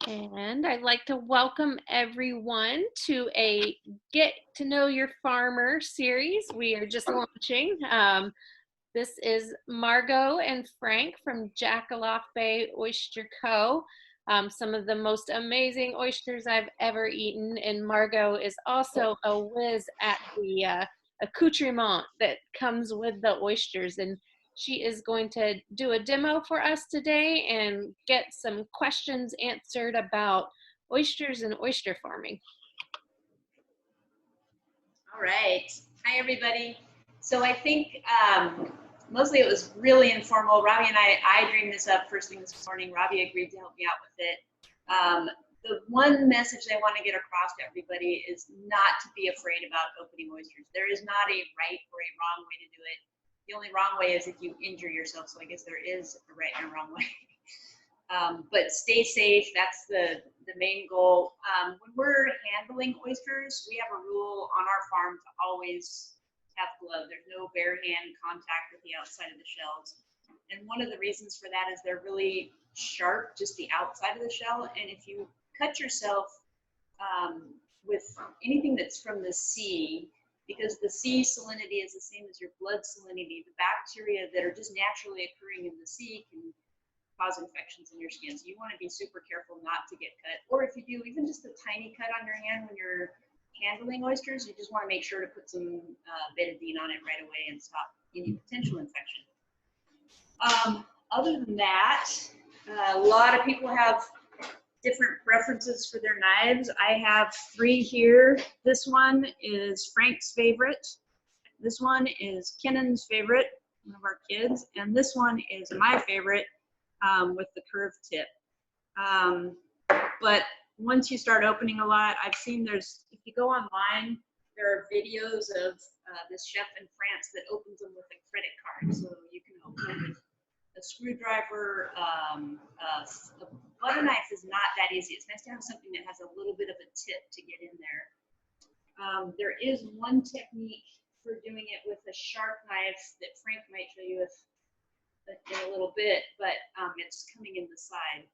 And I'd like to welcome everyone to a Get to Know Your Farmer series we are just launching. This is Margot and Frank from Jakolof Bay Oyster Co. Some of the most amazing oysters I've ever eaten, and Margot is also a whiz at the accoutrement that comes with the oysters, and she is going to do a demo for us today and get some questions answered about oysters and oyster farming. All right. Hi, everybody. So I think mostly it was really informal. Robbie and I dreamed this up first thing this morning. Robbie agreed to help me out with it. The one message I want to get across to everybody is not to be afraid about opening oysters. There is not a right or a wrong way to do it. The only wrong way is if you injure yourself. So I guess there is a right and a wrong way. But stay safe. That's the main goal. When we're handling oysters, we have a rule on our farm to always have gloves. There's no bare hand contact with the outside of the shells. And one of the reasons for that is they're really sharp, just the outside of the shell. And if you cut yourself with anything that's from the sea, because the sea salinity is the same as your blood salinity, the bacteria that are just naturally occurring in the sea can cause infections in your skin. So you want to be super careful not to get cut. Or if you do, even just a tiny cut on your hand when you're handling oysters, you just want to make sure to put some betadine on it right away and stop any potential infection. Other than that, a lot of people have different preferences for their knives. I have 3 here. This one is Frank's favorite. This one is Kennan's favorite, one of our kids. And this one is my favorite with the curved tip. But once you start opening a lot, I've seen if you go online, there are videos of this chef in France that opens them with a credit card. So you can open with a screwdriver. A butter knife is not that easy. It's nice to have something that has a little bit of a tip to get in there. There is one technique for doing it with a sharp knife that Frank might show you in a little bit, but it's coming in the side.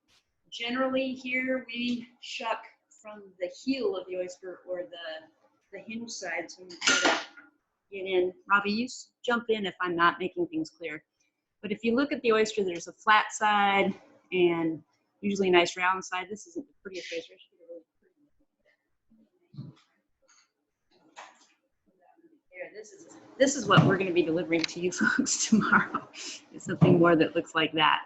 Generally here we shuck from the heel of the oyster or the hinge side, so you try to get in. Robbie, you jump in if I'm not making things clear. But if you look at the oyster, there's a flat side and usually a nice round side. This isn't the prettiest oyster. This is what we're going to be delivering to you folks tomorrow. It's something more that looks like that.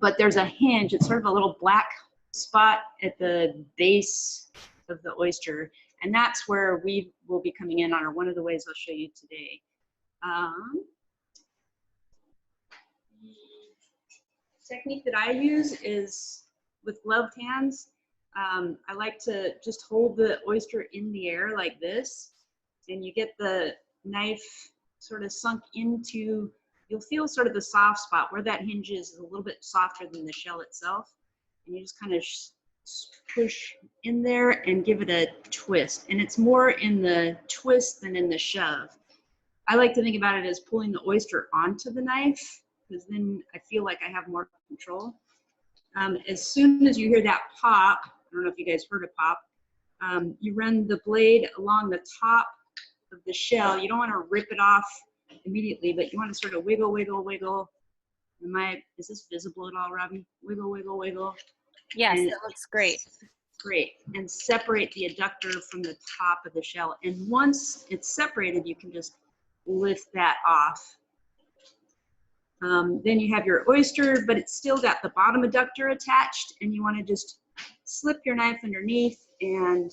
But there's a hinge. It's sort of a little black spot at the base of the oyster, and that's where we will be coming in on, or one of the ways I'll show you today. The technique that I use is with gloved hands. I like to just hold the oyster in the air like this, and you get the knife sort of sunk into, you'll feel sort of the soft spot where that hinge is a little bit softer than the shell itself, and you just kind of push in there and give it a twist. And it's more in the twist than in the shove. I like to think about it as pulling the oyster onto the knife, because then I feel like I have more control. As soon as you hear that pop, I don't know if you guys heard a pop, you run the blade along the top of the shell. You don't want to rip it off immediately, but you want to sort of wiggle, wiggle, wiggle. Is this visible at all, Robbie? Wiggle, wiggle, wiggle. Yes, it looks great. Great. And separate the adductor from the top of the shell. And once it's separated, you can just lift that off. Then you have your oyster, but it's still got the bottom adductor attached, and you want to just slip your knife underneath and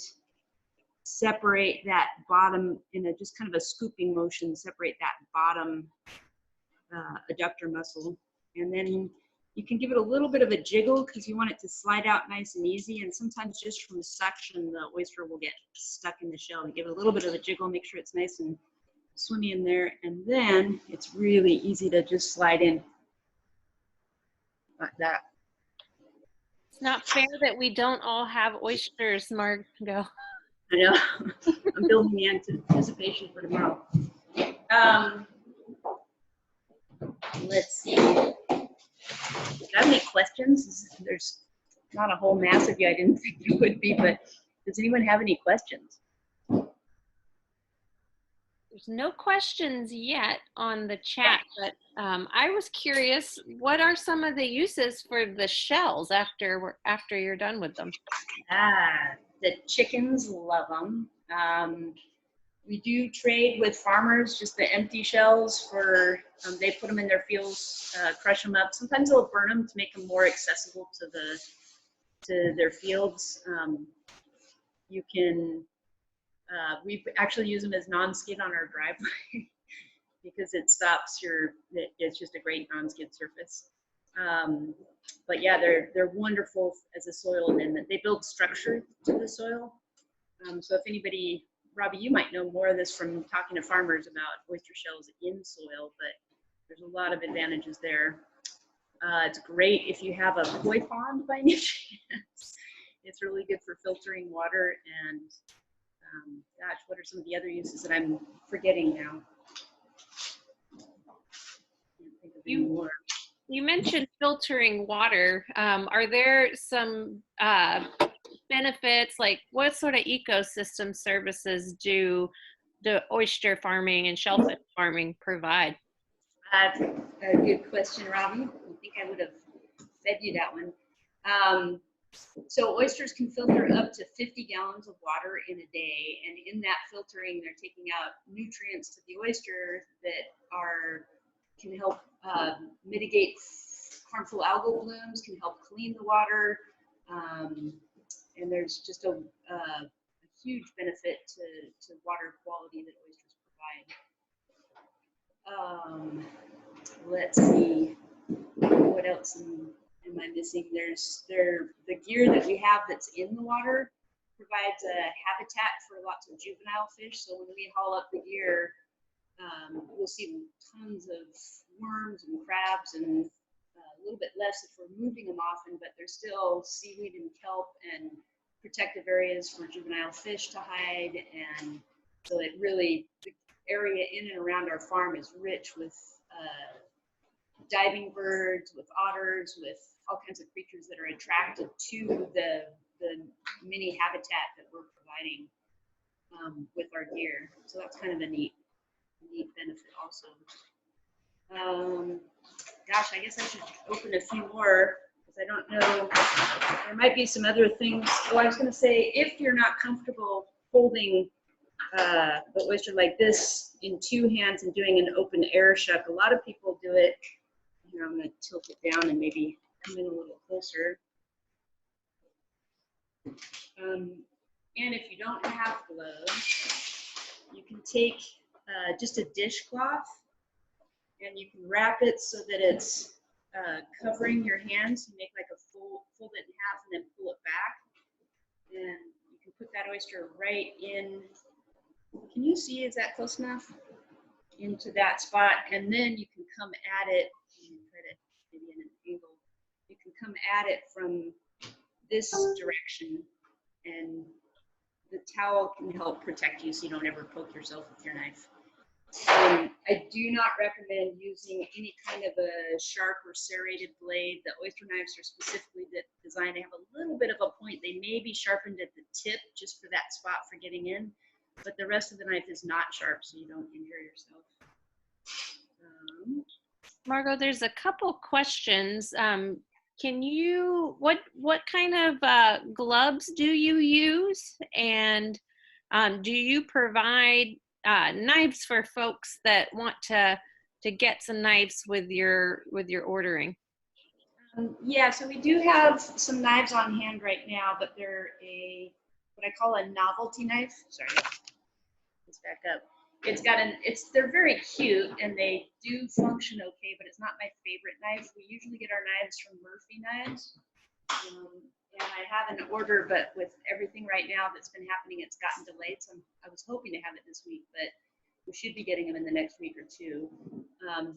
separate that bottom in just kind of a scooping motion, separate that bottom adductor muscle. And then you can give it a little bit of a jiggle because you want it to slide out nice and easy, and sometimes just from suction, the oyster will get stuck in the shell. You give it a little bit of a jiggle, make sure it's nice and swimmy in there, and then it's really easy to just slide in like that. It's not fair that we don't all have oysters, Margot. I know. I'm building the anticipation for tomorrow. Let's see. Do you have any questions? There's not a whole mass of you. I didn't think there would be, but does anyone have any questions? There's no questions yet on the chat, but I was curious, what are some of the uses for the shells after you're done with them? The chickens love them. We do trade with farmers, just the empty shells for, they put them in their fields, crush them up. Sometimes they'll burn them to make them more accessible to their fields. You can, we actually use them as non-skid on our driveway because it stops it's just a great non-skid surface. But yeah, they're wonderful as a soil amendment. They build structure to the soil. So if anybody, Robbie, you might know more of this from talking to farmers about oyster shells in soil, but there's a lot of advantages there. It's great if you have a koi pond by any chance. It's really good for filtering water and gosh, what are some of the other uses that I'm forgetting now? Can't think of any more. You mentioned filtering water. Are there some benefits, like what sort of ecosystem services do the oyster farming and shellfish farming provide? That's a good question, Robbie. I think I would have fed you that one. So oysters can filter up to 50 gallons of water in a day, and in that filtering, they're taking out nutrients to the oyster that can help mitigate harmful algal blooms, can help clean the water, and there's just a huge benefit to water quality that oysters provide. Let's see, what else am I missing? There's the gear that we have that's in the water provides a habitat for lots of juvenile fish. So when we haul up the gear, we'll see tons of worms and crabs, and a little bit less if we're moving them often, but there's still seaweed and kelp and protective areas for juvenile fish to hide. And so it really, the area in and around our farm is rich with diving birds, with otters, with all kinds of creatures that are attracted to the mini habitat that we're providing with our gear. So that's kind of a neat benefit also. Gosh, I guess I should open a few more because I don't know. There might be some other things. Oh, I was going to say, if you're not comfortable holding the oyster like this in two hands and doing an open air shuck, a lot of people do it. Here, I'm going to tilt it down and maybe come in a little closer. And if you don't have gloves, you can take just a dishcloth and you can wrap it so that it's covering your hands. You make like a fold it in half and then pull it back. And you can put that oyster right in. Can you see, is that close enough? Into that spot, and then you can come at it. Try to maybe in an angle. You can come at it from this direction, and the towel can help protect you so you don't ever poke yourself with your knife. I do not recommend using any kind of a sharp or serrated blade. The oyster knives are specifically designed to have a little bit of a point. They may be sharpened at the tip just for that spot for getting in, but the rest of the knife is not sharp, so you don't injure yourself. Margot, there's a couple questions. Can you, what kind of gloves do you use? And do you provide knives for folks that want to get some knives with your ordering? Yeah, so we do have some knives on hand right now, but they're what I call a novelty knife. Sorry, let's back up. They're very cute and they do function okay, but it's not my favorite knife. We usually get our knives from Murphy Knives. And I have an order, but with everything right now that's been happening, it's gotten delayed. So I was hoping to have it this week, but we should be getting them in the next week or two.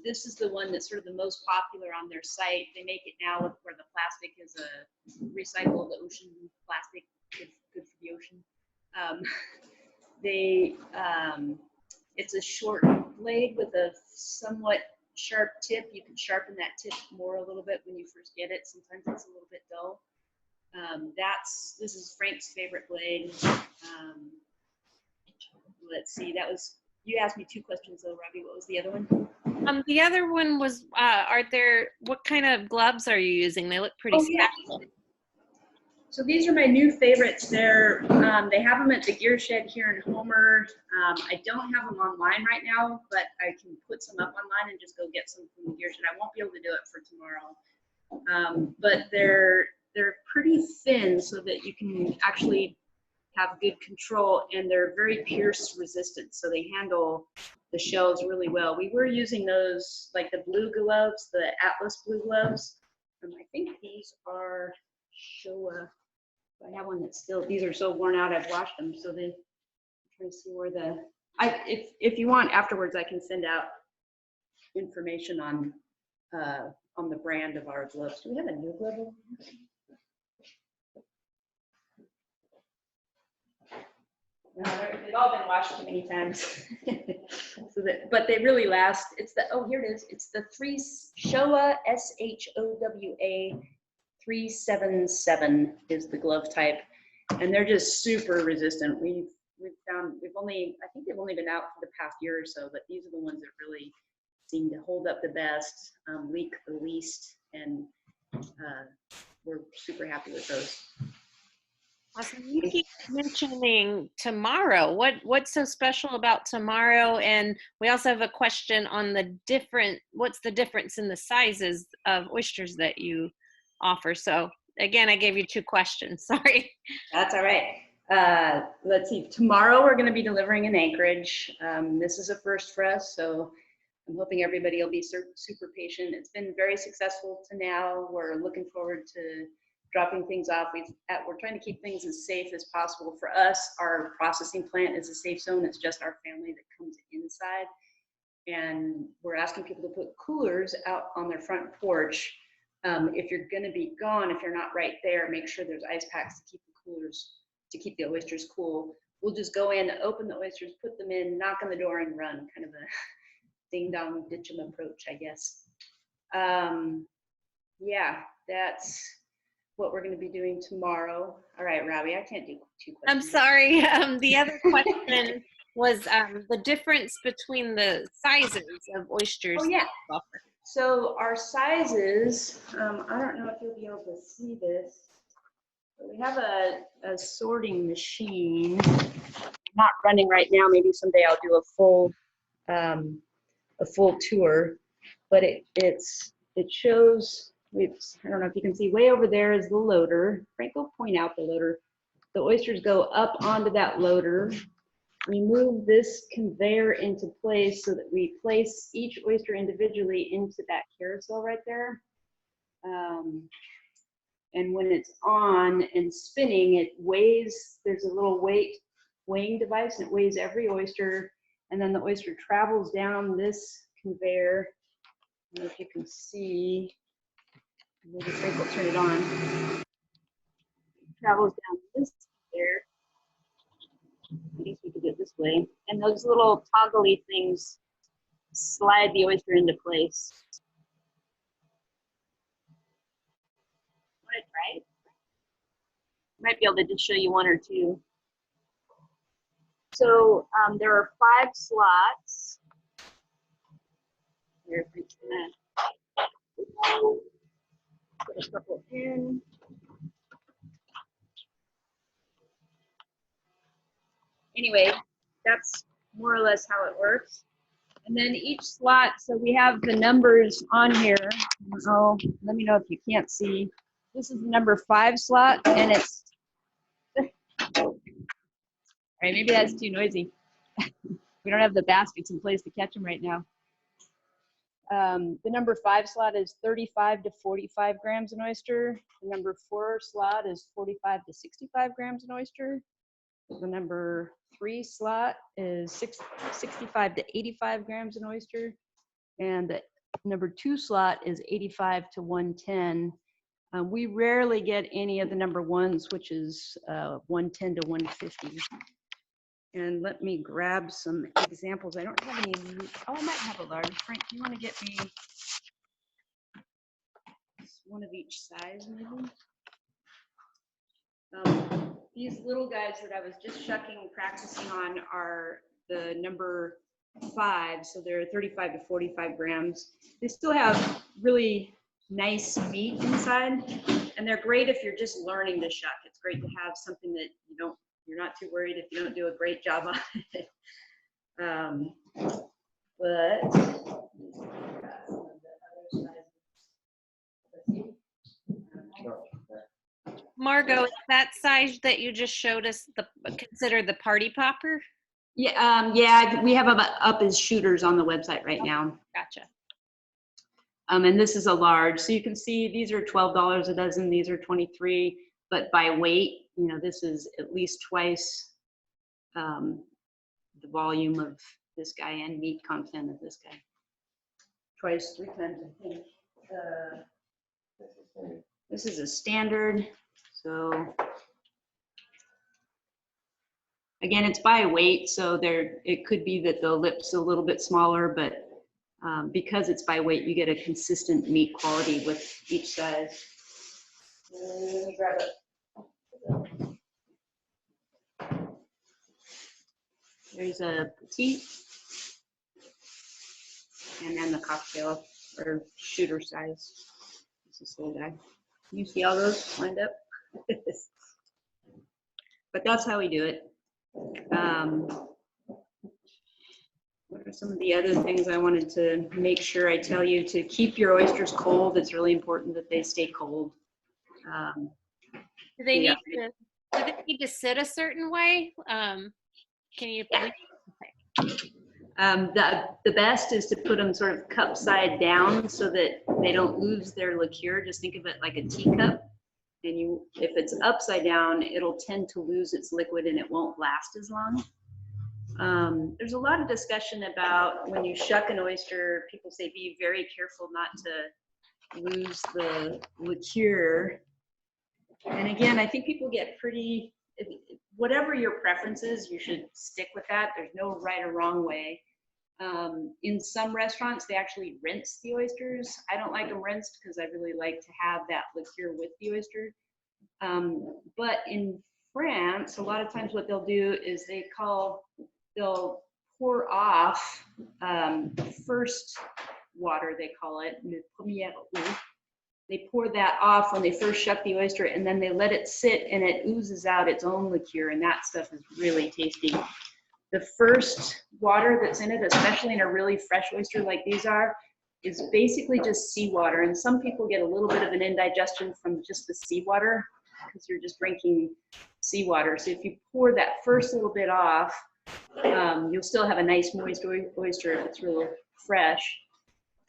This is the one that's sort of the most popular on their site. They make it now where the plastic is a recycled ocean plastic, good for the ocean. It's a short blade with a somewhat sharp tip. You can sharpen that tip more a little bit when you first get it. Sometimes it's a little bit dull. This is Frank's favorite blade. Let's see, you asked me 2 questions though, Robbie. What was the other one? The other one was, what kind of gloves are you using? They look pretty special. So these are my new favorites. They have them at the Gear Shed here in Homer. I don't have them online right now, but I can put some up online and just go get some from the Gear Shed. I won't be able to do it for tomorrow. But they're pretty thin so that you can actually have good control, and they're very pierce resistant, so they handle the shells really well. We were using those, like the blue gloves, the Atlas blue gloves. I think these are Showa. I have one that's still, these are so worn out, I've washed them, so I'm trying to see where if you want afterwards, I can send out information on the brand of our gloves. Do we have a new glove over here? They've all been washed too many times. But they really last. Here it is. It's the Showa, SHOWA 377 is the glove type. And they're just super resistant. I think they've only been out for the past year or so, but these are the ones that really seem to hold up the best, leak the least, and we're super happy with those. Awesome. You keep mentioning tomorrow. What's so special about tomorrow? And we also have a question on what's the difference in the sizes of oysters that you offer? So again, I gave you 2 questions. Sorry. That's all right. Let's see. Tomorrow we're going to be delivering in Anchorage. This is a first for us, so I'm hoping everybody will be super patient. It's been very successful to now. We're looking forward to dropping things off. We're trying to keep things as safe as possible. For us, our processing plant is a safe zone. It's just our family that comes inside. And we're asking people to put coolers out on their front porch. If you're gonna be gone, if you're not right there, make sure there's ice packs to keep the coolers, to keep the oysters cool. We'll just go in, open the oysters, put them in, knock on the door and run, kind of a ding dong ditch 'em approach, I guess. Yeah, that's what we're going to be doing tomorrow. All right, Robbie, I can't do 2 questions. I'm sorry. The other question was the difference between the sizes of oysters. Oh, yeah. So our sizes, I don't know if you'll be able to see this, but we have a sorting machine. Not running right now. Maybe someday I'll do a full tour, but it shows. I don't know if you can see, way over there is the loader. Frank will point out the loader. The oysters go up onto that loader. We move this conveyor into place so that we place each oyster individually into that carousel right there. And when it's on and spinning, it weighs, there's a little weighing device, and it weighs every oyster. And then the oyster travels down this conveyor. I don't know if you can see. Maybe Frank will turn it on. Travels down this there. I guess we could do it this way. And those little toggly things slide the oyster into place. Want to try it? Might be able to just show you 1 or 2. So there are 5 slots. Here, put a couple in. Anyway, that's more or less how it works. And then each slot, so we have the numbers on here. Oh, let me know if you can't see. This is the number 5 slot, and it's, all right, maybe that's too noisy. We don't have the baskets in place to catch them right now. The number 5 slot is 35 to 45 grams an oyster. The number 4 slot is 45 to 65 grams an oyster. The number 3 slot is 65 to 85 grams an oyster. And the number 2 slot is 85 to 110. We rarely get any of the number 1s, which is 110 to 150. And let me grab some examples. I don't have any. Oh, I might have a large. Frank, do you want to get me one of each size, maybe? These little guys that I was just shucking, practicing on are the number 5, so they're 35 to 45 grams. They still have really nice meat inside, and they're great if you're just learning to shuck. It's great to have something that you're not too worried if you don't do a great job on it. Margot, is that size that you just showed us considered the party popper? Yeah, yeah, we have them up as shooters on the website right now. Gotcha. And this is a large, so you can see these are $12 a dozen. These are 23, but by weight, this is at least twice the volume of this guy and meat content of this guy. Twice, 3 times, I think. This is a standard, so again, it's by weight, so it could be that the lip's a little bit smaller, but because it's by weight, you get a consistent meat quality with each size. Let me grab it. There's a petite, and then the cocktail or shooter size. This little guy. You see all those lined up? But that's how we do it. What are some of the other things I wanted to make sure I tell you? To keep your oysters cold, it's really important that they stay cold. Do they need to sit a certain way? Can you? Yeah. The best is to put them sort of cup side down so that they don't lose their liqueur. Just think of it like a teacup. And if it's upside down, it'll tend to lose its liquid and it won't last as long. There's a lot of discussion about when you shuck an oyster, people say be very careful not to lose the liqueur. And again, I think people get whatever your preference is, you should stick with that. There's no right or wrong way. In some restaurants, they actually rinse the oysters. I don't like them rinsed because I really like to have that liqueur with the oyster. But in France, a lot of times what they'll do is they'll pour off first water, they call it, le premier eau. They pour that off when they first shuck the oyster, and then they let it sit and it oozes out its own liqueur, and that stuff is really tasty. The first water that's in it, especially in a really fresh oyster like these are, is basically just seawater. And some people get a little bit of an indigestion from just the seawater because you're just drinking seawater. So if you pour that first little bit off, you'll still have a nice moist oyster if it's real fresh.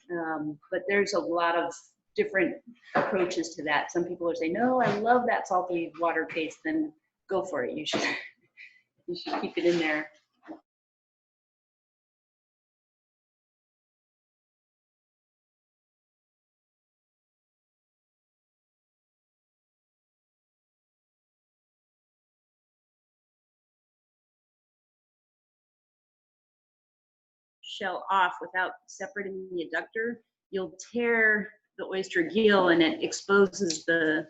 But there's a lot of different approaches to that. Some people are saying, no, I love that salty water taste, then go for it. You should keep it in there. Shell off without separating the adductor, you'll tear the oyster gill and it exposes the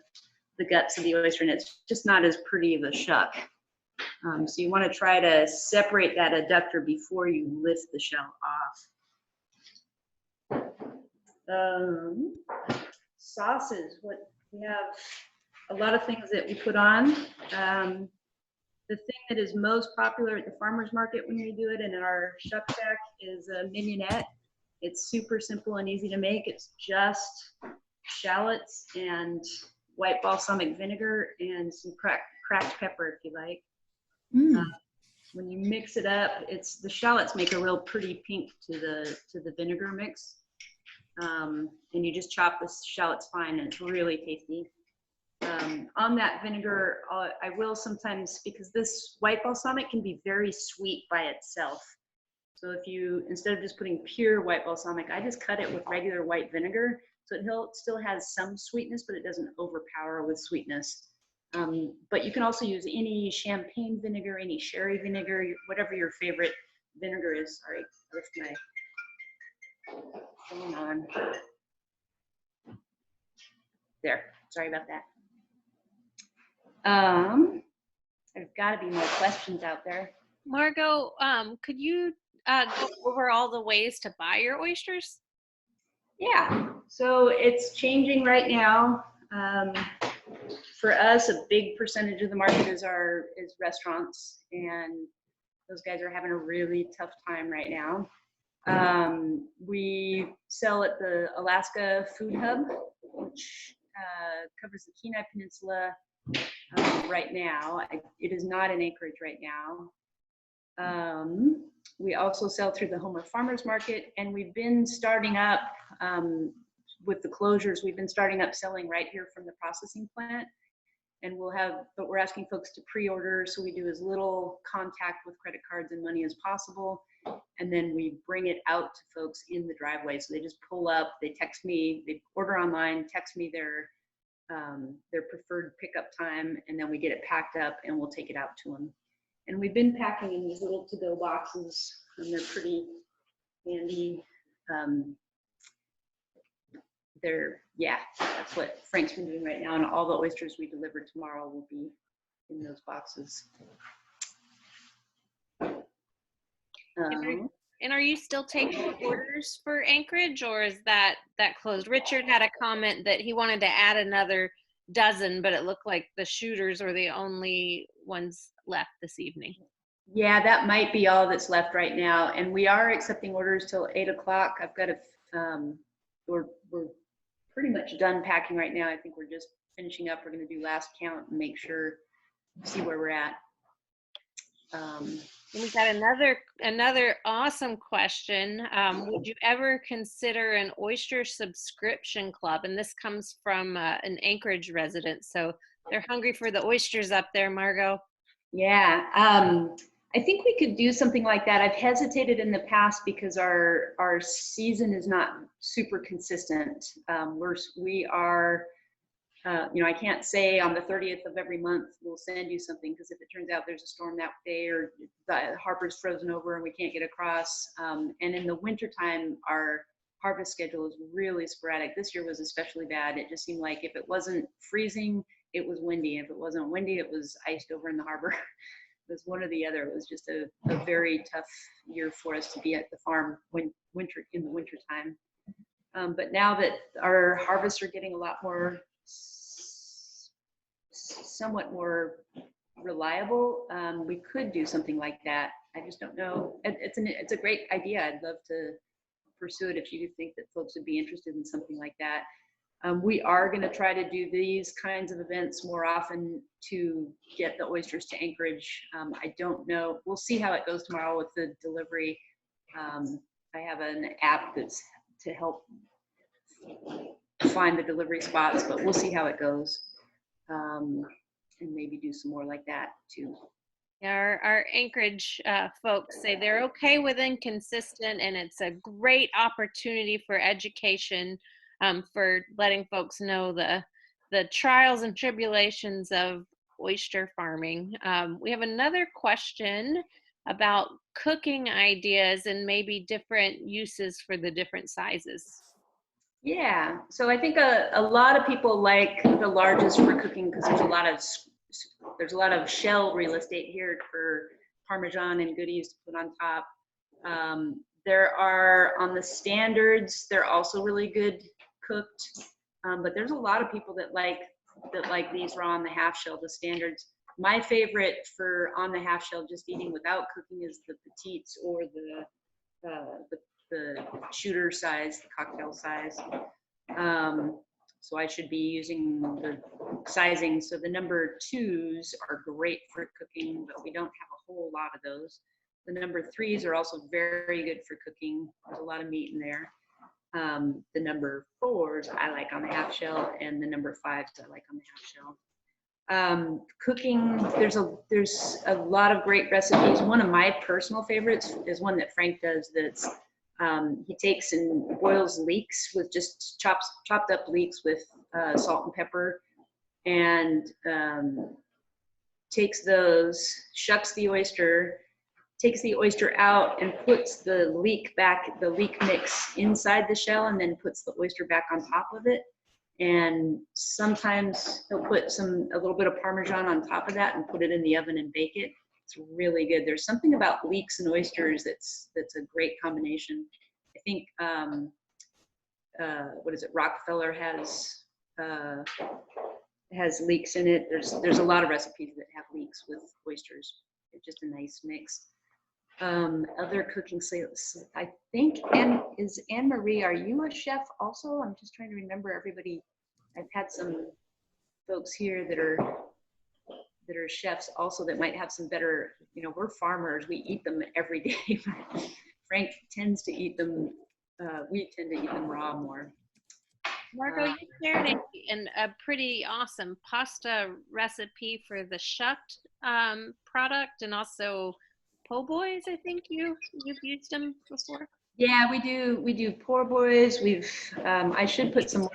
guts of the oyster, and it's just not as pretty of a shuck. So you want to try to separate that adductor before you lift the shell off. Sauces, we have a lot of things that we put on. The thing that is most popular at the farmer's market when you do it and in our shuck shack is a mignonette. It's super simple and easy to make. It's just shallots and white balsamic vinegar and some cracked pepper if you like. When you mix it up, the shallots make a real pretty pink to the vinegar mix. And you just chop the shallots fine, and it's really tasty. On that vinegar, I will sometimes, because this white balsamic can be very sweet by itself. So if you, instead of just putting pure white balsamic, I just cut it with regular white vinegar. So it still has some sweetness, but it doesn't overpower with sweetness. But you can also use any champagne vinegar, any sherry vinegar, whatever your favorite vinegar is. Sorry, I left my phone on. There, sorry about that. There's got to be more questions out there. Margot, could you go over all the ways to buy your oysters? Yeah, so it's changing right now. For us, a big percentage of the market is restaurants, and those guys are having a really tough time right now. We sell at the Alaska Food Hub, which covers the Kenai Peninsula right now. It is not in Anchorage right now. We also sell through the Homer Farmers Market, and we've been starting up with the closures. We've been starting up selling right here from the processing plant, and but we're asking folks to pre-order, so we do as little contact with credit cards and money as possible, and then we bring it out to folks in the driveway. So they just pull up, they text me, they order online, text me their preferred pickup time, and then we get it packed up and we'll take it out to them. And we've been packing in these little to-go boxes, and they're pretty handy. That's what Frank's been doing right now, and all the oysters we deliver tomorrow will be in those boxes. And are you still taking orders for Anchorage, or is that closed? Richard had a comment that he wanted to add another dozen, but it looked like the shooters are the only ones left this evening. Yeah, that might be all that's left right now, and we are accepting orders till 8 o'clock. I've got we're pretty much done packing right now. I think we're just finishing up. We're going to do last count and make sure, see where we're at. We've got another awesome question. Would you ever consider an oyster subscription club? And this comes from an Anchorage resident, so they're hungry for the oysters up there, Margot. Yeah, I think we could do something like that. I've hesitated in the past because our season is not super consistent. We are. I can't say on the 30th of every month we'll send you something, because if it turns out there's a storm that day or the harbor's frozen over and we can't get across. And in the wintertime, our harvest schedule is really sporadic. This year was especially bad. It just seemed like if it wasn't freezing, it was windy. If it wasn't windy, it was iced over in the harbor. It was one or the other. It was just a very tough year for us to be at the farm in the wintertime. But now that our harvests are getting a lot more somewhat more reliable, we could do something like that. I just don't know. It's a great idea. I'd love to pursue it if you think that folks would be interested in something like that. We are going to try to do these kinds of events more often to get the oysters to Anchorage. I don't know. We'll see how it goes tomorrow with the delivery. I have an app that's to help find the delivery spots, but we'll see how it goes, and maybe do some more like that too. Our Anchorage folks say they're okay with inconsistent, and it's a great opportunity for education, for letting folks know the trials and tribulations of oyster farming. We have another question about cooking ideas and maybe different uses for the different sizes. Yeah, so I think a lot of people like the largest for cooking because there's a lot of shell real estate here for Parmesan and goodies to put on top. There are, on the standards, they're also really good cooked, but there's a lot of people that like these raw on the half shell, the standards. My favorite for on the half shell, just eating without cooking, is the petites or the shooter size, the cocktail size. So I should be using the sizing. So the number 2s are great for cooking, but we don't have a whole lot of those. The number 3s are also very good for cooking. There's a lot of meat in there. The number 4s I like on the half shell, and the number 5s I like on the half shell. Cooking, there's a lot of great recipes. One of my personal favorites is one that Frank does that's he takes and boils leeks with just chopped up leeks with salt and pepper, and takes those, shucks the oyster, takes the oyster out and puts the leek mix inside the shell, and then puts the oyster back on top of it. And sometimes he'll put a little bit of Parmesan on top of that and put it in the oven and bake it. It's really good. There's something about leeks and oysters that's a great combination. I think, what is it? Rockefeller has leeks in it. There's a lot of recipes that have leeks with oysters. It's just a nice mix. Other cooking skills, I think. And is Anne Marie, are you a chef also? I'm just trying to remember everybody. I've had some folks here that are chefs also that might have some better, we're farmers, we eat them every day. Frank tends to eat them, we tend to eat them raw more. Margot, you shared a pretty awesome pasta recipe for the shucked product, and also po' boys. I think you've used them before. Yeah, we do po' boys. I should put some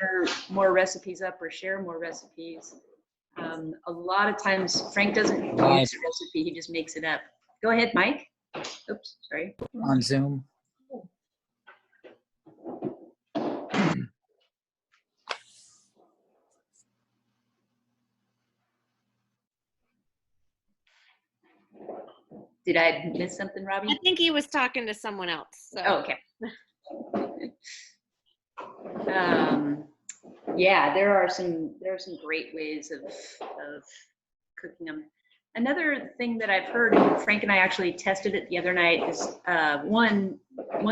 more recipes up or share more recipes. A lot of times Frank doesn't use a recipe, he just makes it up. Go ahead, Mike. Oops, sorry. On Zoom. Did I miss something, Robbie? I think he was talking to someone else. So. Oh, okay. Yeah, there are some great ways of cooking them. Another thing that I've heard, and Frank and I actually tested it the other night, is one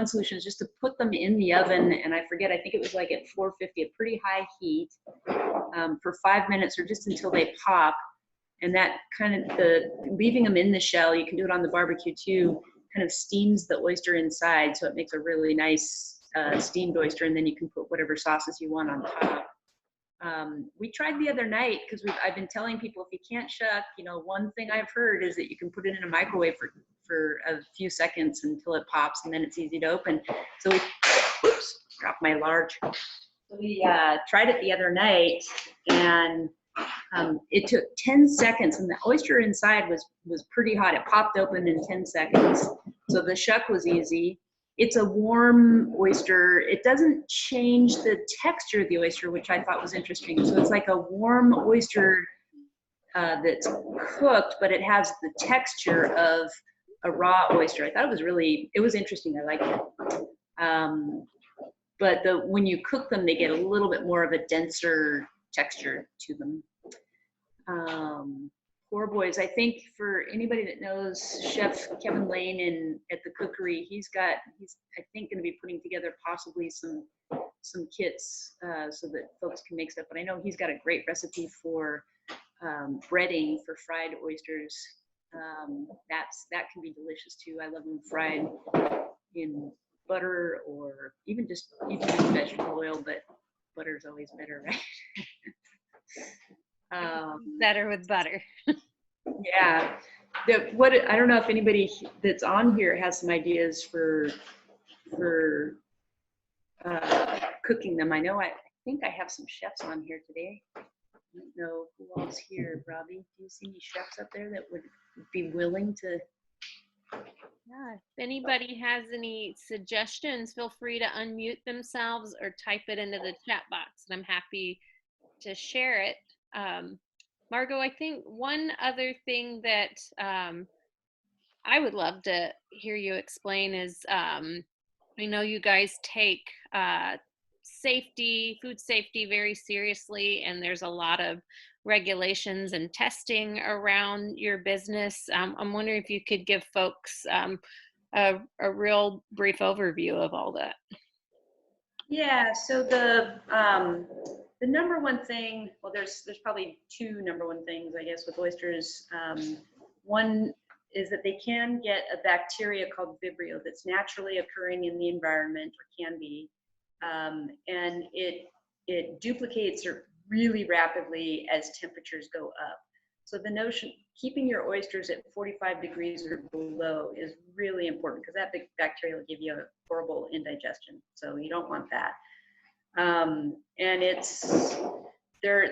solution is just to put them in the oven, and I think it was like at 450, a pretty high heat, for 5 minutes or just until they pop. And that kind of leaving them in the shell, you can do it on the barbecue too, kind of steams the oyster inside, so it makes a really nice steamed oyster, and then you can put whatever sauces you want on top. We tried the other night because I've been telling people, if you can't shuck, one thing I've heard is that you can put it in a microwave for a few seconds until it pops, and then it's easy to open. So oops, dropped my large. So we tried it the other night, and it took 10 seconds, and the oyster inside was pretty hot. It popped open in 10 seconds. So the shuck was easy. It's a warm oyster. It doesn't change the texture of the oyster, which I thought was interesting. So it's like a warm oyster that's cooked, but it has the texture of a raw oyster. I thought it was interesting. I liked it. But when you cook them, they get a little bit more of a denser texture to them. Po' boys, I think for anybody that knows Chef Kevin Lane at the Cookery, he's I think going to be putting together possibly some kits so that folks can make stuff. But I know he's got a great recipe for breading for fried oysters. That can be delicious too. I love them fried in butter or even just vegetable oil, but butter's always better, right? Better with butter. Yeah. I don't know if anybody that's on here has some ideas for cooking them. I think I have some chefs on here today. I don't know who else here. Robbie, do you see any chefs up there that would be willing to? Yeah, if anybody has any suggestions, feel free to unmute themselves or type it into the chat box, and I'm happy to share it. Margot, I think one other thing that I would love to hear you explain is, I know you guys take food safety very seriously, and there's a lot of regulations and testing around your business. I'm wondering if you could give folks a real brief overview of all that. Yeah, so the number one thing, well, there's probably two number one things, I guess, with oysters. One is that they can get a bacteria called Vibrio that's naturally occurring in the environment, or can be, and it duplicates really rapidly as temperatures go up. So the notion, keeping your oysters at 45 degrees or below is really important, because that big bacteria will give you a horrible indigestion. So you don't want that. And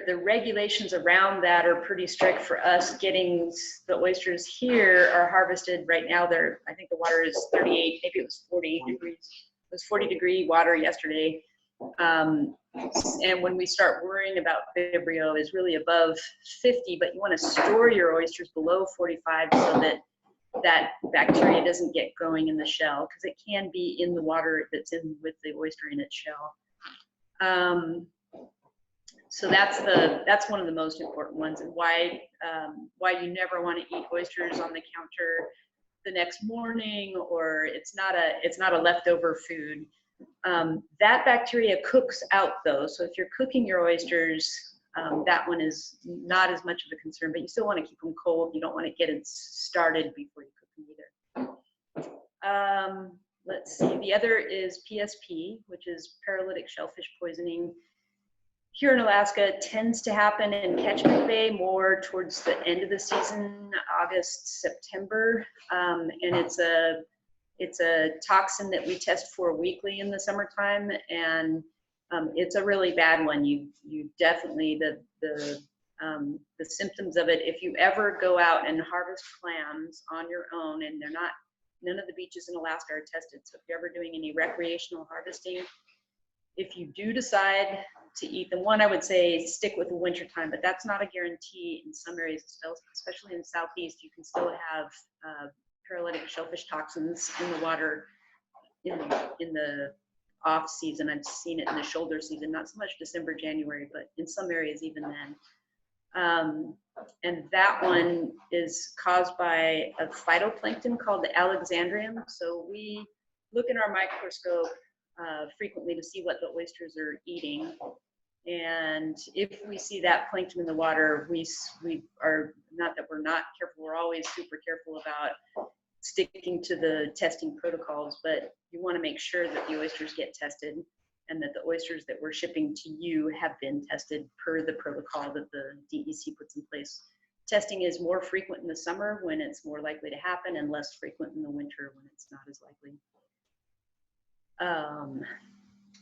the regulations around that are pretty strict for us. Getting the oysters here are harvested right now. I think the water is 38, maybe it was 40 degrees. It was 40-degree water yesterday. And when we start worrying about Vibrio is really above 50, but you want to store your oysters below 45 so that bacteria doesn't get growing in the shell, because it can be in the water that's in with the oyster in its shell. So that's one of the most important ones, and why you never want to eat oysters on the counter the next morning, or it's not a leftover food. That bacteria cooks out though, so if you're cooking your oysters, that one is not as much of a concern, but you still want to keep them cold. You don't want to get it started before you cook them either. Let's see, the other is PSP, which is paralytic shellfish poisoning. Here in Alaska, it tends to happen in Ketchikan Bay more towards the end of the season, August, September, and it's a toxin that we test for weekly in the summertime, and it's a really bad one. You definitely, the symptoms of it, if you ever go out and harvest clams on your own, and none of the beaches in Alaska are tested, so if you're ever doing any recreational harvesting, if you do decide to eat them, one, I would say stick with the winter time, but that's not a guarantee. In some areas, especially in the southeast, you can still have paralytic shellfish toxins in the water in the off season. I've seen it in the shoulder season, not so much December, January, but in some areas even then. And that one is caused by a phytoplankton called the Alexandrium. So we look in our microscope frequently to see what the oysters are eating. And if we see that plankton in the water, we are, not that we're not careful, we're always super careful about sticking to the testing protocols, but you want to make sure that the oysters get tested and that the oysters that we're shipping to you have been tested per the protocol that the DEC puts in place. Testing is more frequent in the summer when it's more likely to happen, and less frequent in the winter when it's not as likely.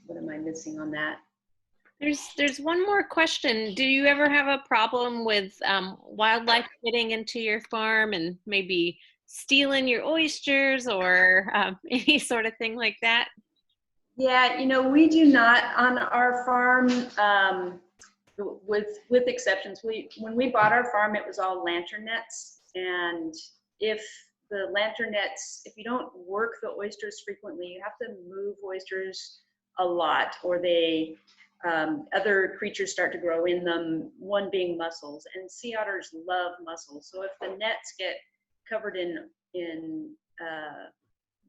What am I missing on that? There's one more question. Do you ever have a problem with wildlife getting into your farm and maybe stealing your oysters or any sort of thing like that? Yeah, we do not on our farm, with exceptions. When we bought our farm, it was all lantern nets, and if the lantern nets, if you don't work the oysters frequently, you have to move oysters a lot, or they other creatures start to grow in them, one being mussels, and sea otters love mussels. So if the nets get covered in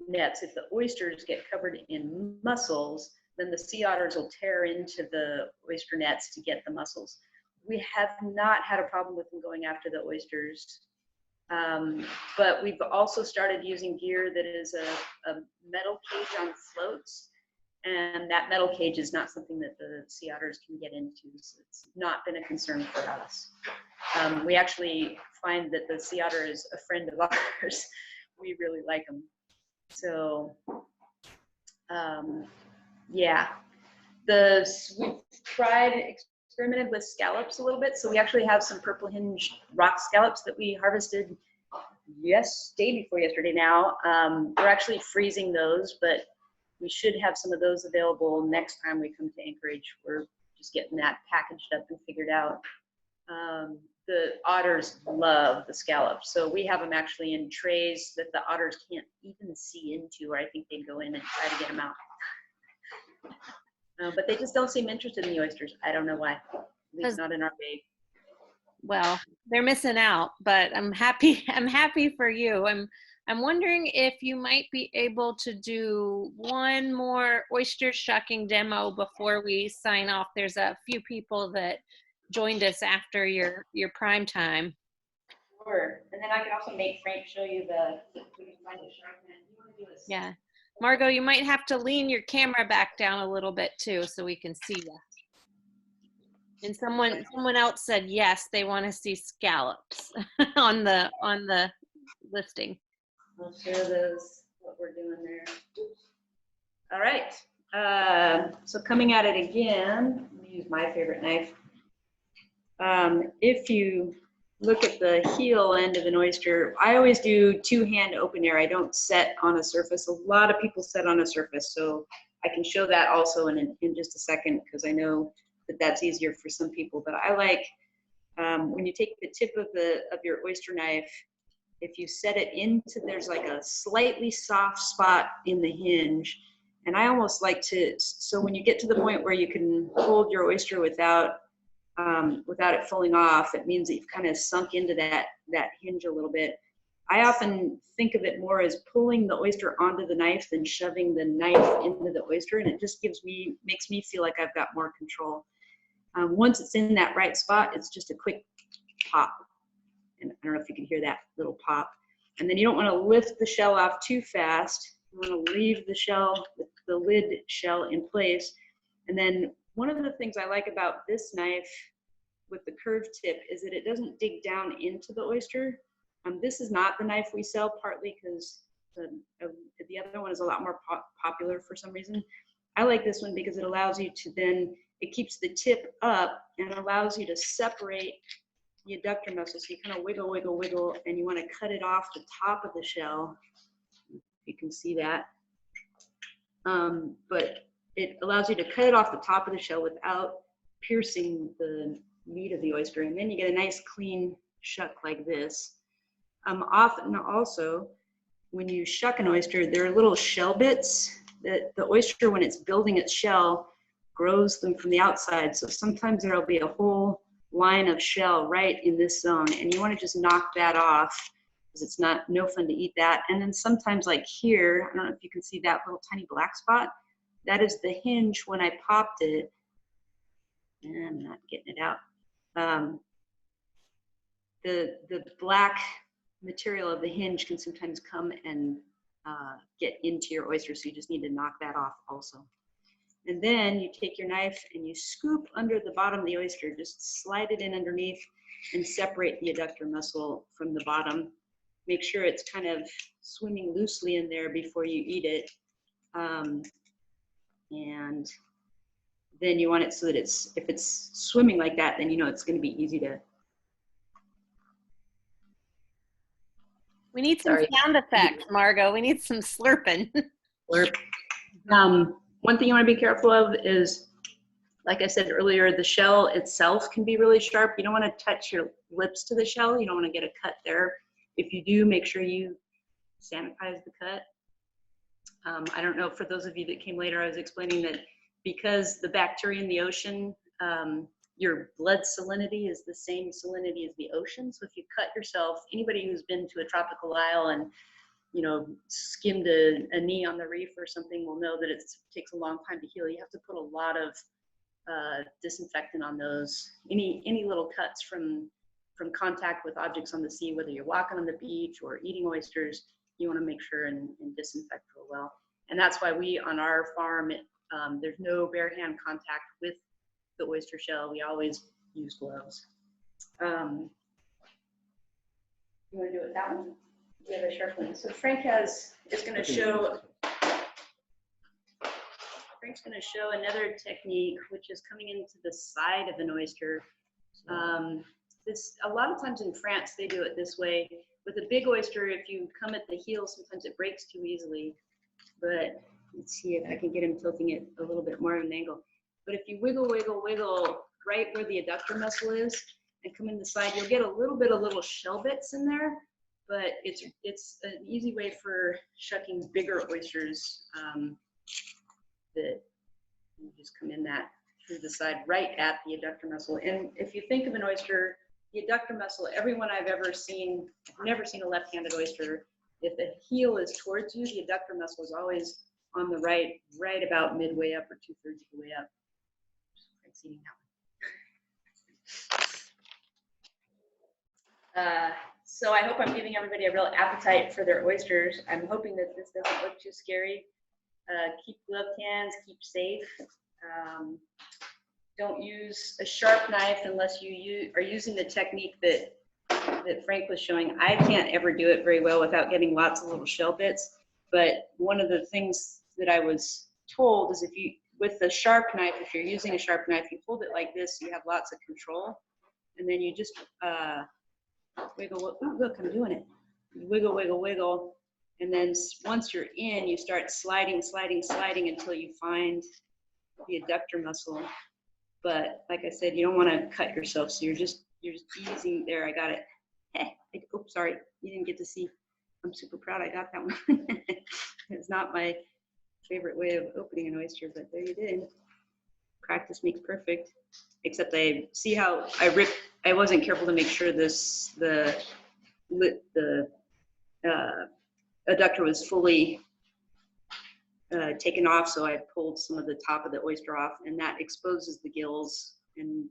nets, if the oysters get covered in mussels, then the sea otters will tear into the oyster nets to get the mussels. We have not had a problem with them going after the oysters. But we've also started using gear that is a metal cage on floats, and that metal cage is not something that the sea otters can get into, so it's not been a concern for us. We actually find that the sea otter is a friend of ours. We really like them. So, yeah. We've experimented with scallops a little bit, so we actually have some purple hinge rock scallops that we harvested day before yesterday now. We're actually freezing those, but we should have some of those available next time we come to Anchorage. We're just getting that packaged up and figured out. The otters love the scallops, so we have them actually in trays that the otters can't even see into, or I think they'd go in and try to get them out. But they just don't seem interested in the oysters. I don't know why. At least not in our bay. Well, they're missing out, but I'm happy. I'm happy for you. I'm wondering if you might be able to do one more oyster shucking demo before we sign off. There's a few people that joined us after your prime time. Sure. And then I can also make Frank show you we can find the shark net. You want to do this? Yeah. Margot, you might have to lean your camera back down a little bit too so we can see you. And someone else said yes, they want to see scallops on the listing. I'll share those, what we're doing there. All right. So coming at it again, let me use my favorite knife. If you look at the heel end of an oyster, I always do two-hand open air. I don't set on a surface. A lot of people set on a surface, so I can show that also in just a second, because I know that that's easier for some people. But I like when you take the tip of your oyster knife, if you set it into, there's like a slightly soft spot in the hinge, and I almost like to, so when you get to the point where you can hold your oyster without it falling off, it means that you've kind of sunk into that hinge a little bit. I often think of it more as pulling the oyster onto the knife than shoving the knife into the oyster, and it just makes me feel like I've got more control. Once it's in that right spot, it's just a quick pop. And I don't know if you can hear that little pop. And then you don't want to lift the shell off too fast. You want to leave the shell, the lid shell in place. And then one of the things I like about this knife with the curved tip is that it doesn't dig down into the oyster. This is not the knife we sell, partly because the other one is a lot more popular for some reason. I like this one because it allows you to then, it keeps the tip up and allows you to separate the adductor muscle. So you kind of wiggle, wiggle, wiggle, and you want to cut it off the top of the shell. You can see that. But it allows you to cut it off the top of the shell without piercing the meat of the oyster. And then you get a nice clean shuck like this. Often also, when you shuck an oyster, there are little shell bits that the oyster, when it's building its shell, grows them from the outside. So sometimes there'll be a whole line of shell right in this zone, and you want to just knock that off because it's no fun to eat that. And then sometimes, like here, I don't know if you can see that little tiny black spot, that is the hinge when I popped it, and I'm not getting it out. The black material of the hinge can sometimes come and get into your oyster, so you just need to knock that off also. And then you take your knife and you scoop under the bottom of the oyster, just slide it in underneath and separate the adductor muscle from the bottom. Make sure it's kind of swimming loosely in there before you eat it. And then you want it so that if it's swimming like that, then you know it's going to be easy to. We need some sound effects, Margot. We need some slurping. Slurp. One thing you want to be careful of is, like I said earlier, the shell itself can be really sharp. You don't want to touch your lips to the shell. You don't want to get a cut there. If you do, make sure you sanitize the cut. I don't know, for those of you that came later, I was explaining that because the bacteria in the ocean, your blood salinity is the same salinity as the ocean. So if you cut yourself, anybody who's been to a tropical isle and skimmed a knee on the reef or something will know that it takes a long time to heal. You have to put a lot of disinfectant on those. Any little cuts from contact with objects on the sea, whether you're walking on the beach or eating oysters, you want to make sure and disinfect real well. And that's why we, on our farm, there's no bare hand contact with the oyster shell. We always use gloves. You want to do it that one? We have a sharp one. So Frank's going to show another technique, which is coming into the side of an oyster. A lot of times in France, they do it this way. With a big oyster, if you come at the heel, sometimes it breaks too easily. But let's see if I can get him tilting it a little bit more at an angle. But if you wiggle, wiggle, wiggle right where the adductor muscle is and come in the side, you'll get a little bit of little shell bits in there. But it's an easy way for shucking bigger oysters that you just come in that through the side right at the adductor muscle. And if you think of an oyster, the adductor muscle, everyone I've ever seen, I've never seen a left-handed oyster. If the heel is towards you, the adductor muscle is always on the right about midway up or 2/3 of the way up. Frank's eating that one. So I hope I'm giving everybody a real appetite for their oysters. I'm hoping that this doesn't look too scary. Keep gloved hands, keep safe. Don't use a sharp knife unless you are using the technique that Frank was showing. I can't ever do it very well without getting lots of little shell bits. But one of the things that I was told is with a sharp knife, if you're using a sharp knife, you hold it like this, so you have lots of control. and then you just wiggle. Ooh, look, I'm doing it. You wiggle, wiggle, wiggle, and then once you're in, you start sliding until you find the adductor muscle. But like I said, you don't want to cut yourself, so you're just easing there. I got it. Hey, oops, sorry, you didn't get to see. I'm super proud I got that one. It's not my favorite way of opening an oyster, but there you did. Practice makes perfect. Except I see how I wasn't careful to make sure the adductor was fully taken off, so I pulled some of the top of the oyster off, and that exposes the gills and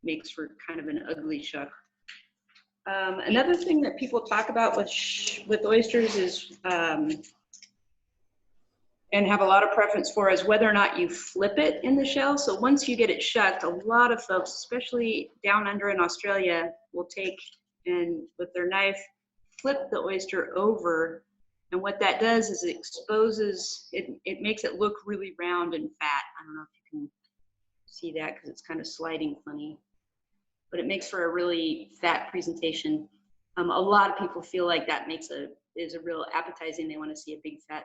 makes for kind of an ugly shuck. Another thing that people talk about with oysters is, and have a lot of preference for, is whether or not you flip it in the shell. So once you get it shucked, a lot of folks, especially down under in Australia, will take and with their knife flip the oyster over, and what that does is it exposes it makes it look really round and fat. I don't know if you can see that because it's kind of sliding funny, but it makes for a really fat presentation. A lot of people feel like that is a real appetizing. They want to see a big fat.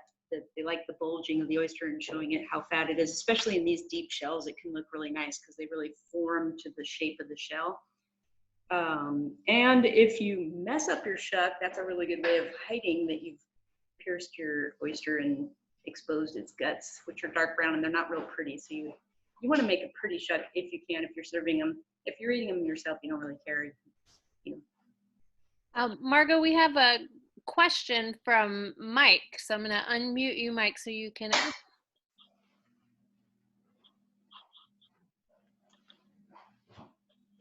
They like the bulging of the oyster and showing it how fat it is, especially in these deep shells. It can look really nice because they really form to the shape of the shell. And if you mess up your shuck, that's a really good way of hiding that you've pierced your oyster and exposed its guts, which are dark brown and they're not real pretty. So you want to make a pretty shuck if you can, if you're serving them. If you're eating them yourself, you don't really care. You know. Margot, we have a question from Mike, so I'm going to unmute you, Mike, so you can ask.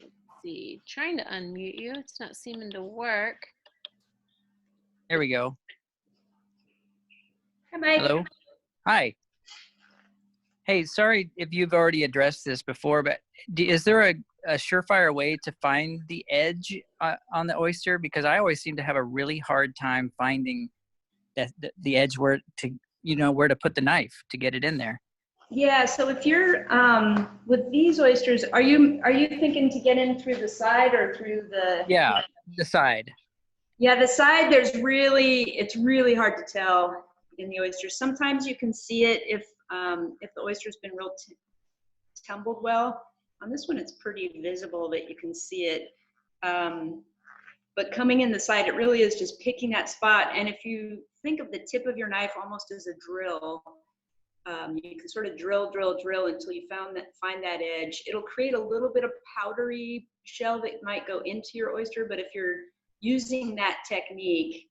Let's see, trying to unmute you, it's not seeming to work. There we go. Hi, Mike. Hello. Hi. Hey, sorry if you've already addressed this before, but is there a surefire way to find the edge on the oyster? Because I always seem to have a really hard time finding the edge where to put the knife to get it in there. Yeah, so if you're with these oysters, are you thinking to get in through the side or through the? Yeah, the side. Yeah, the side. It's really hard to tell in the oysters. Sometimes you can see it if the oyster's been real tumbled well. On this one, it's pretty visible that you can see it. But coming in the side, it really is just picking that spot. And if you think of the tip of your knife almost as a drill, you can sort of drill until you find that edge. It'll create a little bit of powdery shell that might go into your oyster. But if you're using that technique,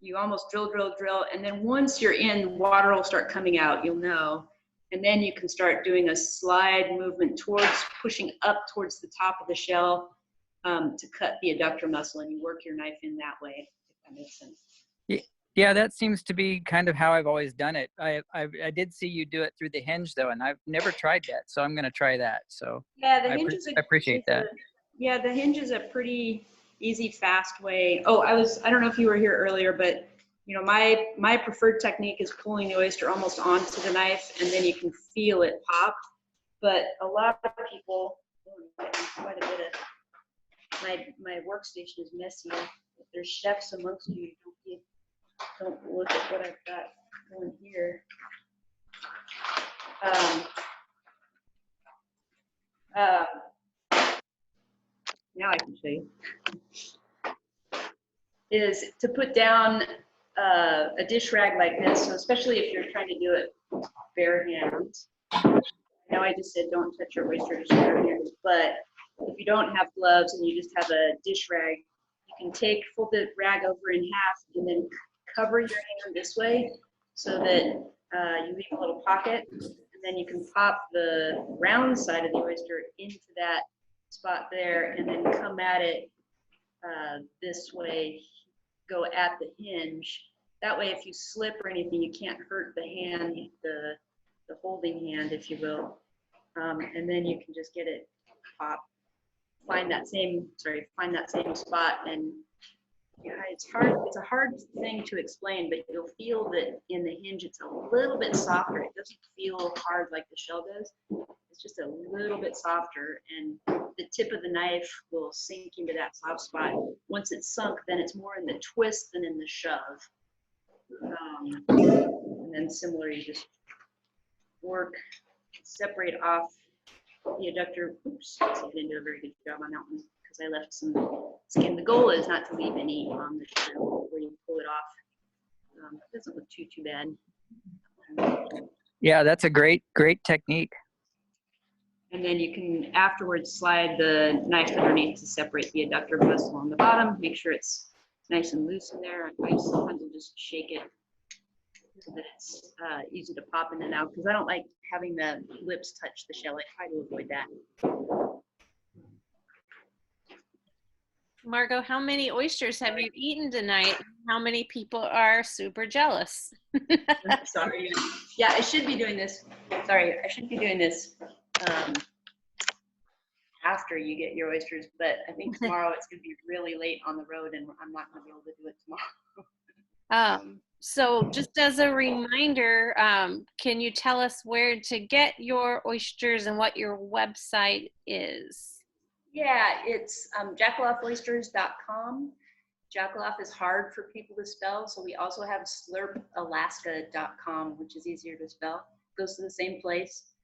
you almost drill, and then once you're in, water will start coming out, you'll know. And then you can start doing a slide movement pushing up towards the top of the shell to cut the adductor muscle, and you work your knife in that way, if that makes sense. Yeah, that seems to be kind of how I've always done it. I did see you do it through the hinge though, and I've never tried that, so I'm going to try that. So yeah, the hinge I appreciate that. The hinge is a pretty easy, fast way. Oh, I don't know if you were here earlier, but you know, my preferred technique is pulling the oyster almost onto the knife, and then you can feel it pop. But a lot of people, quite a bit of my workstation is messy. If there's chefs amongst you, don't look at what I've got going here. Now I can show you. Is to put down a dish rag like this, so especially if you're trying to do it bare hands. I know I just said don't touch your oyster just bare hands, but if you don't have gloves and you just have a dish rag, you can fold the rag over in half and then cover your hand this way so that you leave a little pocket, and then you can pop the round side of the oyster into that spot there and then come at it this way, go at the hinge. That way if you slip or anything, you can't hurt the hand, the holding hand, if you will. And then you can just get it pop, find that same spot. And yeah, it's a hard thing to explain, but you'll feel that in the hinge it's a little bit softer. It doesn't feel hard like the shell does. It's just a little bit softer, and the tip of the knife will sink into that soft spot. Once it's sunk, then it's more in the twist than in the shove. And then similarly, you just work, separate off the adductor. Oops, I didn't do a very good job on that one because I left some skin. The goal is not to leave any on the shell where you pull it off. It doesn't look too bad. Yeah, that's a great technique. And then you can afterwards slide the knife underneath to separate the adductor muscle on the bottom. Make sure it's nice and loose in there. I sometimes will just shake it so that it's easy to pop in and out, because I don't like having the lips touch the shell. I try to avoid that. Margot, how many oysters have you eaten tonight? How many people are super jealous? Sorry. Yeah, I should be doing this. Sorry, I should be doing this after you get your oysters, but I think tomorrow it's going to be really late on the road, and I'm not going to be able to do it tomorrow. So just as a reminder, can you tell us where to get your oysters and what your website is? Yeah, it's jakolofoysters.com. Jakolof is hard for people to spell, so we also have slurpalaska.com, which is easier to spell. It goes to the same place.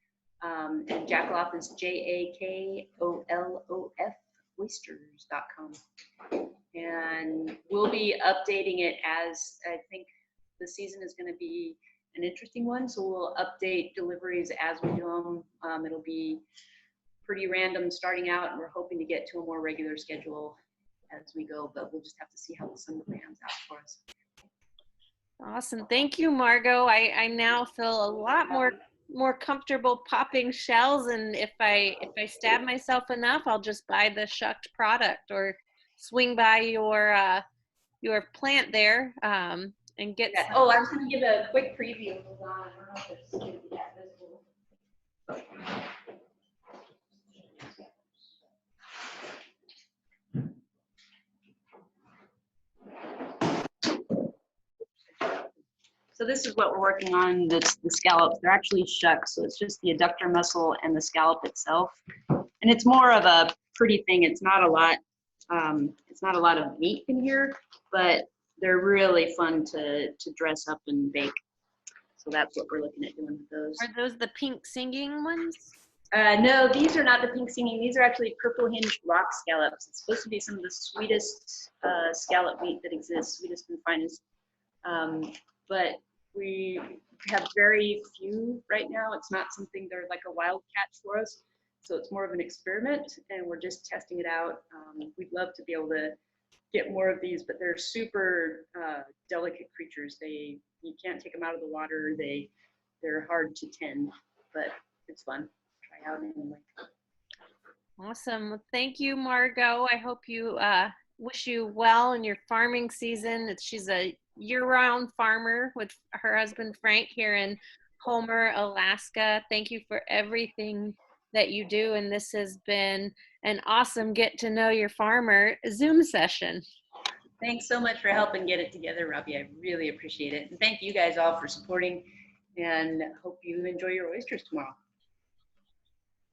And Jakolof is Jakolof, oysters.com. And we'll be updating it as I think the season is going to be an interesting one, so we'll update deliveries as we do them. It'll be pretty random starting out, and we're hoping to get to a more regular schedule as we go, but we'll just have to see how the summer pans out for us. Awesome. Thank you, Margot. I now feel a lot more comfortable popping shells, and if I stab myself enough, I'll just buy the shucked product or swing by your plant there and get some. Oh, I was going to give a quick preview. Hold on. I don't know if it's going to be that visible. So this is what we're working on, the scallops. They're actually shucks, so it's just the adductor muscle and the scallop itself. And it's more of a pretty thing. It's not a lot of meat in here, but they're really fun to dress up and bake. So that's what we're looking at doing with those. Are those the pink singing ones? No, these are not the pink singing. These are actually purple hinged rock scallops. It's supposed to be some of the sweetest scallop meat that exists, sweetest and finest. But we have very few right now. It's not something they're like a wild catch for us. So it's more of an experiment, and we're just testing it out. We'd love to be able to get more of these, but they're super delicate creatures. You can't take them out of the water. They're hard to tend, but it's fun. Try out anyway. Awesome. Well, thank you, Margot. I hope you wish you well in your farming season. She's a year-round farmer with her husband Frank here in Homer, Alaska. Thank you for everything that you do, and this has been an awesome get to know your farmer Zoom session. Thanks so much for helping get it together, Robbie. I really appreciate it, and thank you guys all for supporting, and hope you enjoy your oysters tomorrow.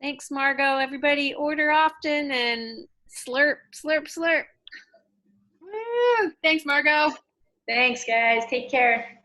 Thanks, Margot. Everybody order often and slurp, slurp, slurp. Woo! Thanks, Margot. Thanks, guys. Take care.